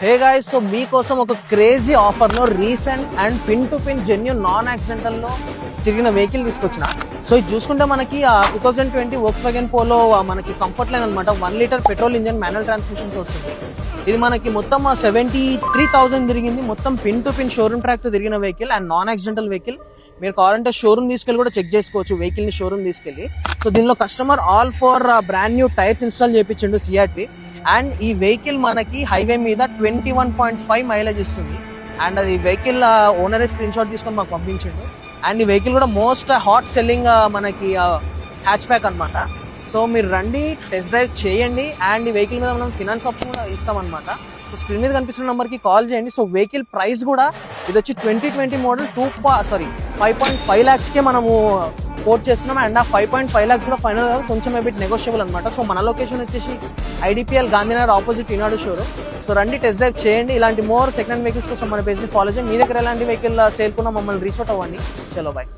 Hey guys, so మీకోసం ఒక crazy ఆఫర్లో recent and pin to pin genuine non యాక్సిడెంటల్లో తిరిగిన వెహికల్ తీసుకొచ్చిన. సో ఇది చూసుకుంటే మనకి 2020 Volkswagen Polo మనకి కంఫర్ట్ లైన్ అనమాట. 1 లీటర్ పెట్రోల్ ఇంజన్ మాన్యువల్ ట్రాన్స్మిషన్తో వస్తుంది. ఇది మనకి మొత్తం 73,000 తిరిగింది. మొత్తం పిన్ టు పిన్ షోరూమ్ ట్రాక్తో తిరిగిన vehicle and non accidental vehicle. మీరు కావాలంటే షోరూమ్ తీసుకెళ్ళి కూడా చెక్ చేసుకోవచ్చు వెహికల్ని షోరూమ్ తీసుకెళ్ళి. సో దీనిలో customer all four brand new tyres install చేయించిండు సిఆర్టీ. అండ్ ఈ వెహికల్ మనకి హైవే మీద 21.5 మైలేజ్ ఇస్తుంది. అండ్ అది వెహికల్ ఓనరే స్క్రీన్ షాట్ తీసుకొని మాకు పంపించిండు. అండ్ ఈ వెహికల్ కూడా మోస్ట్ హాట్ సెల్లింగ్ మనకి హ్యాచ్ ప్యాక్ అనమాట. సో మీరు రండి, టెస్ట్ డ్రైవ్ చేయండి. అండ్ ఈ వెహికల్ మీద మనం ఫినాన్స్ ఆప్షన్ కూడా ఇస్తామన్నమాట. సో స్క్రీన్ మీద కనిపిస్తున్న నెంబర్కి కాల్ చేయండి. సో వెహికల్ ప్రైస్ కూడా ఇది వచ్చి 2020 మోడల్ 5.5 lakhsకే మనము కోట్ చేస్తున్నాం. అండ్ ఆ 5.5 lakhs కూడా ఫైనల్ కాదు, కొంచెం బిట్ నెగోషియబుల్ అనమాట. సో మన లొకేషన్ వచ్చేసి IDPL గాంధీనగర్ ఆపోజిట్ ఈనాడు షోరూమ్. సో రండి, టెస్ట్ డ్రైవ్ చేయండి. ఇలాంటి మోర్ సెకండ్ హ్యాండ్ వెహికల్స్ కోసం మన పేజ్ని ఫాలో చేయండి. మీ దగ్గర ఎలాంటి వెహికల్ సేల్ కున్నా మమ్మల్ని రీచ్ అవుట్ అవ్వండి. చలో బాయ్.